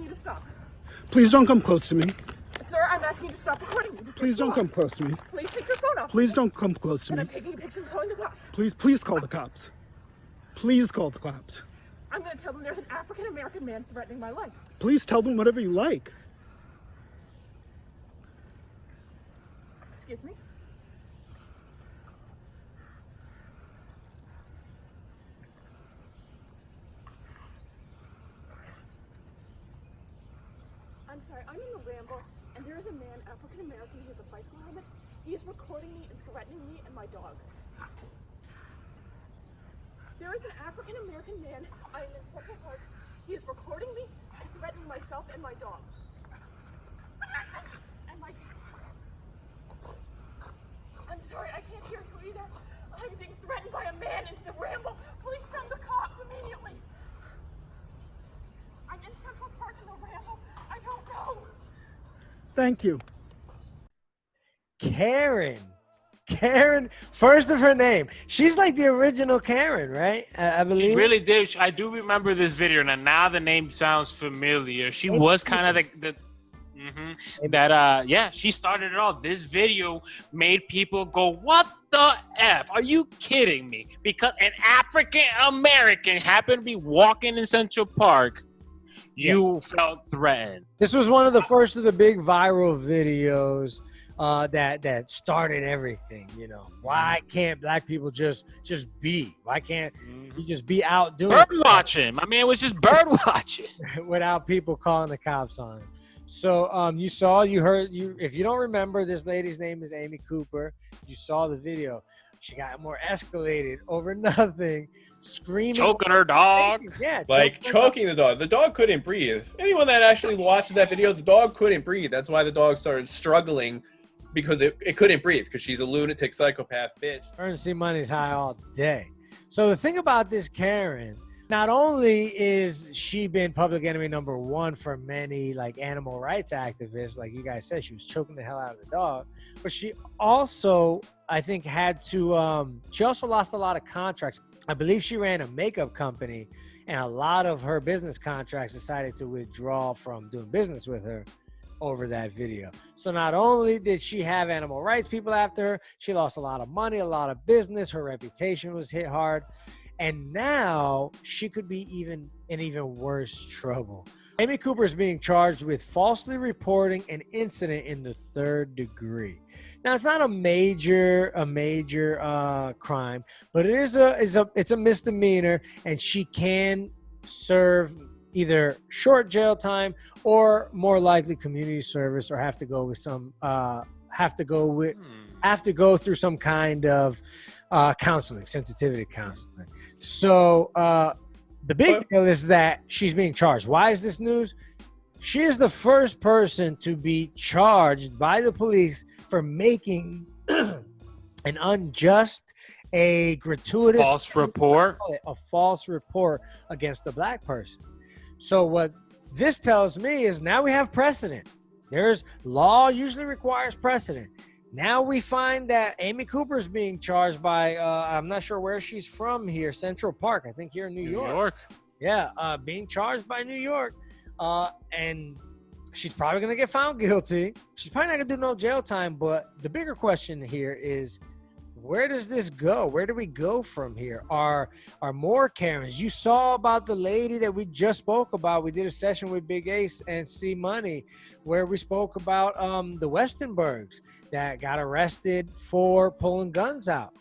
asking you to stop. Please don't come close to me. Sir, I'm asking you to stop recording me. Please don't come close to me. Please take your phone off. Please don't come close to And me. I'm taking pictures and calling the cops. Please call the cops. Please call the cops. I'm going to tell them there's an African-American man threatening my life. Please tell them whatever you like. Excuse me? I'm sorry, I'm in the Ramble, and there is a man, African-American, he has a bicycle helmet. He is recording me and threatening me and my dog. There is an African-American man, I am in Central Park. He is recording me and threatening myself and my dog. And my... I'm sorry, I can't hear you either. I'm being threatened by a man in the Ramble. Please send the cops immediately. I'm in Central Park in the Ramble. I don't know. Thank you. Karen, first of her name. She's like the original Karen, right? I believe. She really did. I do remember this video, and now the name sounds familiar. She was kind of yeah, she started it all. This video made people go, what the F? Are you kidding me? Because an African American happened to be walking in Central Park, you felt threatened. This was one of the first of the big viral videos that started everything. You know, why can't black people just be? Why can't you just be out doing bird watching? My man was just bird watching without people calling the cops on him. So you heard. If you don't remember, this lady's name is Amy Cooper. You saw the video. She got more escalated over nothing, screaming, choking her dog. Yeah, like choking the dog. The dog couldn't breathe. Anyone that actually watches that video, the dog couldn't breathe. That's why the dog started struggling, because it couldn't breathe, because she's a lunatic psychopath bitch. Currency money's high all day. So the thing about this Karen, not only is she been public enemy number one for many like animal rights activists, like you guys said, she was choking the hell out of the dog, but she also, I think, had to, she also lost a lot of contracts. I believe she ran a makeup company, and a lot of her business contracts decided to withdraw from doing business with her over that video. So not only did she have animal rights people after her, she lost a lot of money, a lot of business, her reputation was hit hard, and now she could be in even worse trouble. Amy Cooper is being charged with falsely reporting an incident in the 3rd degree. Now, it's not a major crime, but it's a misdemeanor, and she can serve either short jail time or more likely community service, or have to go through some kind of counseling, sensitivity counseling. So the big deal is that she's being charged. Why is this news? She is the first person to be charged by the police for making an unjust, a gratuitous false report against a black person. So what this tells me is now we have precedent. Law usually requires precedent. Now we find that Amy Cooper is being charged by, I'm not sure where she's from here, Central Park, I think here in New York. Yeah, being charged by New York. And she's probably going to get found guilty. She's probably not going to do no jail time. But the bigger question here is, where does this go? Where do we go from here? Are more Karens? You saw about the lady that we just spoke about. We did a session with Big Ace and C Money where we spoke about the Westenbergs that got arrested for pulling guns out.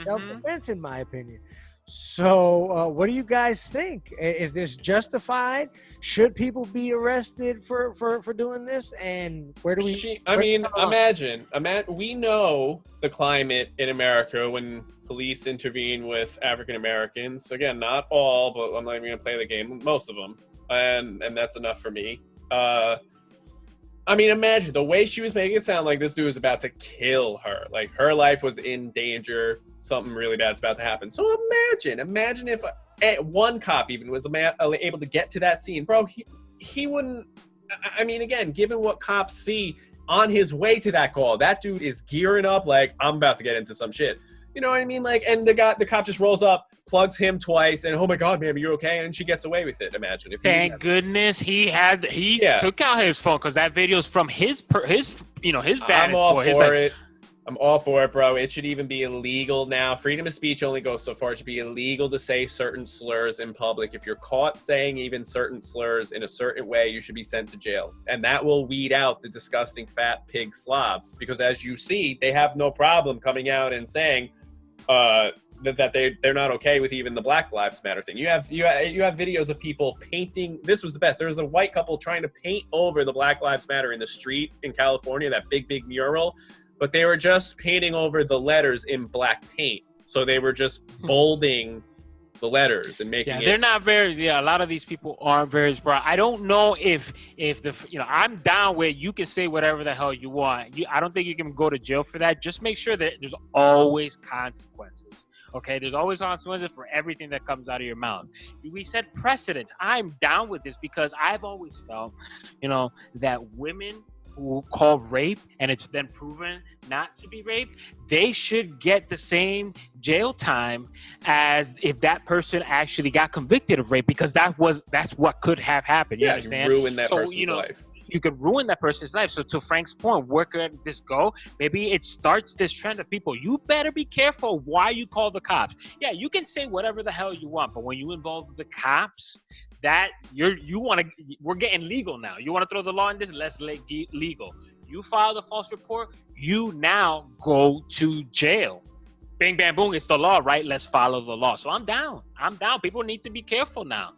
Self-defense, in my opinion. So what do you guys think? Is this justified? Should people be arrested for doing this? And where do we... Imagine, we know the climate in America when police intervene with African Americans. Again, not all, but I'm not even going to play the game. Most of them. And that's enough for me. Imagine the way she was making it sound like this dude was about to kill her. Like her life was in danger. Something really bad's about to happen. So imagine if one cop even was able to get to that scene. Bro, he wouldn't... again, given what cops see on his way to that call, that dude is gearing up like, I'm about to get into some shit. You know what I mean? Like, and the cop just rolls up, plugs him twice, and oh my God, ma'am, are you okay? And she gets away with it. Imagine if. Thank goodness he took out his phone, because that video's from his vantage I'm all point. for it. I'm all for it, bro. It should even be illegal now. Freedom of speech only goes so far. It should be illegal to say certain slurs in public. If you're caught saying even certain slurs in a certain way, you should be sent to jail. And that will weed out the disgusting fat pig slobs. Because as you see, they have no problem coming out and saying that they're not okay with even the Black Lives Matter thing. You have videos of people painting. This was the best. There was a white couple trying to paint over the Black Lives Matter in the street in California, that big mural. But they were just painting over the letters in black paint. So they were just bolding the letters and making it. They're not very, a lot of these people aren't very smart. I don't know if I'm down with, you can say whatever the hell you want. I don't think you can go to jail for that. Just make sure that there's always consequences. Okay, there's always consequences for everything that comes out of your mouth. We said precedence. I'm down with this because I've always felt, that women who call rape and it's then proven not to be rape, they should get the same jail time as if that person actually got convicted of rape, because that's what could have happened. You understand? You ruin that person's life. You could ruin that person's life. So to Frank's point, where could this go? Maybe it starts this trend of people, you better be careful of why you call the cops. Yeah, you can say whatever the hell you want, but when you involve the cops, that we're getting legal now. You want to throw the law in this? Let's legal. You file the false report, you now go to jail. Bing, bang, boom, it's the law, right? Let's follow the law. So I'm down. People need to be careful now,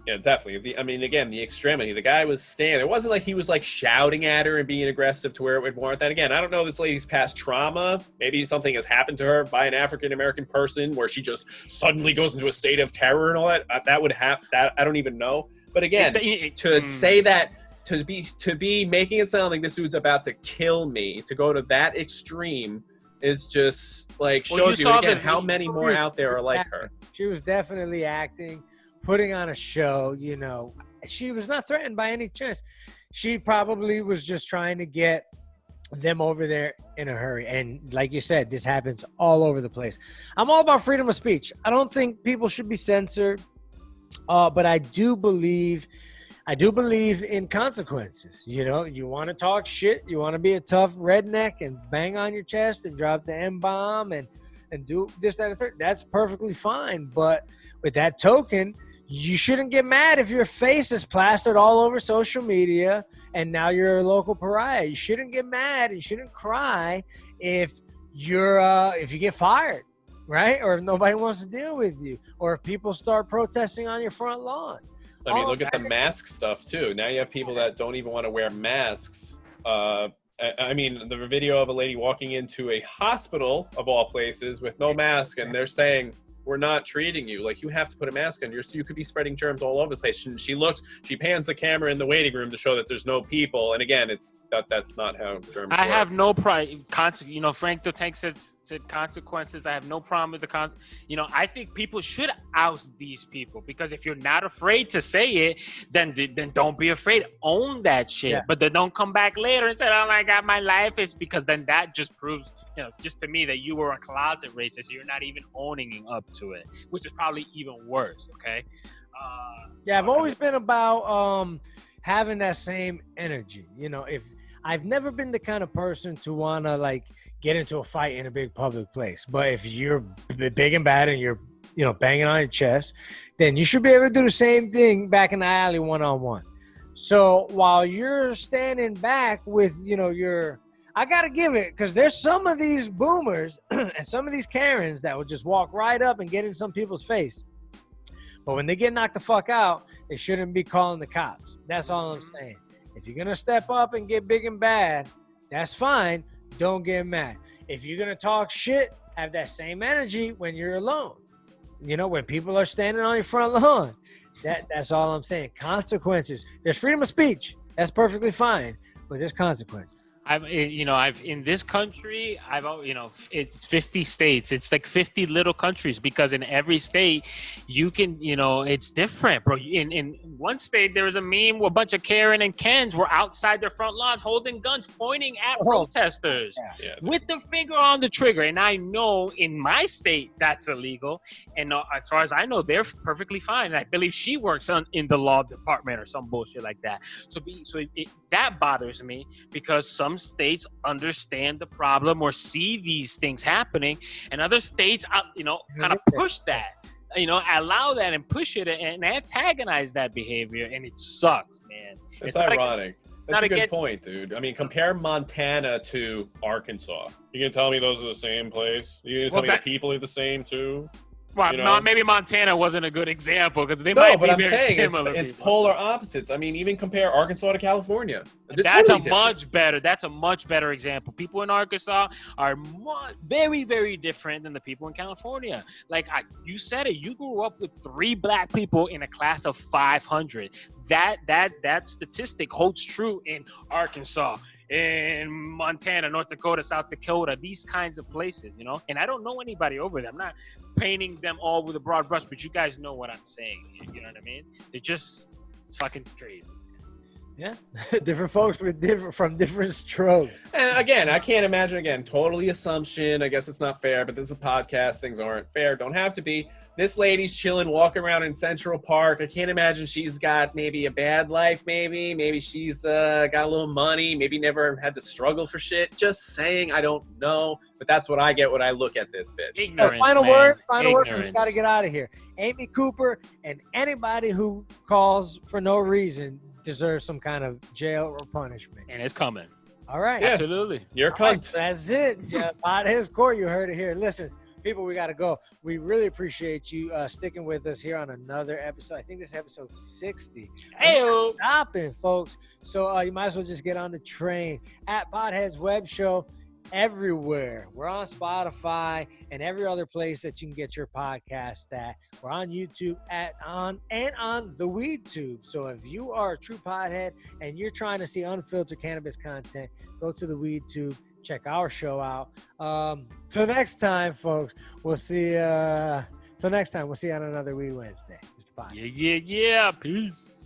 Yeah, definitely. The extremity. The guy was standing. It wasn't like he was like shouting at her and being aggressive to where it would warrant that. Again, I don't know if this lady's past trauma. Maybe something has happened to her by an African-American person where she just suddenly goes into a state of terror and all that. That would have that. I don't even know. But again, to say that, to be making it sound like this dude's about to kill me, to go to that extreme is just like shows you again how many more out there are like her. She was definitely acting, putting on a show. She was not threatened by any chance. She probably was just trying to get them over there in a hurry. And like you said, this happens all over the place. I'm all about freedom of speech. I don't think people should be censored, but I do believe in consequences. You want to talk shit, you want to be a tough redneck and bang on your chest and drop the M-bomb and do this, that, and the third. That's perfectly fine. But with that token, you shouldn't get mad if your face is plastered all over social media and now you're a local pariah. You shouldn't get mad. You shouldn't cry if you get fired, right? Or if nobody wants to deal with you, or if people start protesting on your front lawn. Look at the mask stuff too. Now you have people that don't even want to wear masks. The video of a lady walking into a hospital of all places with no mask, and they're saying, we're not treating you. Like, you have to put a mask on. You could be spreading germs all over the place. She pans the camera in the waiting room to show that there's no people. And again, that's not how germs work. I have no problem. Frank the Tank said consequences. I have no problem with I think people should oust these people, because if you're not afraid to say it, then don't be afraid. Own that shit. Yeah. But then don't come back later and say, oh my God, my life is, because then that just proves, just to me, that you were a closet racist. You're not even owning up to it, which is probably even worse. Okay. I've always been about having that same energy. If I've never been the kind of person to want to get into a fight in a big public place, but if you're big and bad and you're banging on your chest, then you should be able to do the same thing back in the alley one-on-one. So while you're standing back with I gotta give it, because there's some of these boomers and some of these Karens that will just walk right up and get in some people's face. But when they get knocked the fuck out, they shouldn't be calling the cops. That's all I'm saying. If you're gonna step up and get big and bad, that's fine. Don't get mad. If you're gonna talk shit, have that same energy when you're alone. When people are standing on your front lawn. That's all I'm saying. Consequences. There's freedom of speech. That's perfectly fine. But there's consequences. I've in this country, it's 50 states. It's like 50 little countries because in every state, you can, it's different, bro. In one state, there was a meme where a bunch of Karen and Kens were outside their front lawn holding guns, pointing at protesters with the finger on the trigger. And I know in my state that's illegal. And as far as I know, they're perfectly fine. And I believe she works in the law department or some bullshit like that. That bothers me because some states understand the problem or see these things happening, and other states, kind of push that, allow that and push it and antagonize that behavior, and it sucks, man. It's ironic. That's a good point, dude. I mean, compare Montana to Arkansas. You gonna tell me those are the same place? You gonna tell me the people are the same too? Well, maybe Montana wasn't a good example because they might be very similar. It's polar opposites. I mean, even compare Arkansas to California. That's a much better example. People in Arkansas are very, very different than the people in California. Like you said it, you grew up with 3 black people in a class of 500. That statistic holds true in Arkansas, in Montana, North Dakota, South Dakota, these kinds of places, and I don't know anybody over there. I'm not painting them all with a broad brush, but you guys know what I'm saying. You know what I mean? They're just fucking crazy. Yeah, different folks from different strokes. And again, I can't imagine, totally assumption. I guess it's not fair, but this is a podcast. Things aren't fair. Don't have to be. This lady's chilling, walking around in Central Park. I can't imagine she's got maybe a bad life, maybe she's got a little money, maybe never had to struggle for shit. Just saying, I don't know. But that's what I get when I look at this bitch. Ignorance, final man. word, Ignorance. we got to get out of here. Amy Cooper and anybody who calls for no reason deserves some kind of jail or punishment. And it's coming. All right. Yeah. Absolutely. You're a cunt. Right, that's it. Pod his court. You heard it here. Listen, people, we got to go. We really appreciate you sticking with us here on another episode. I think this is episode 60. Hey-o. Stopping, folks. So you might as well just get on the train at Podheads Web Show. Everywhere. We're on Spotify and every other place that you can get your podcast at. We're on YouTube on the WeedTube. So if you are a true podhead and you're trying to see unfiltered cannabis content, go to the WeedTube, check our show out. Till next time, folks. We'll see. Till next time, we'll see you on another Weed Wednesday. Mr. Pod. Yeah. Peace.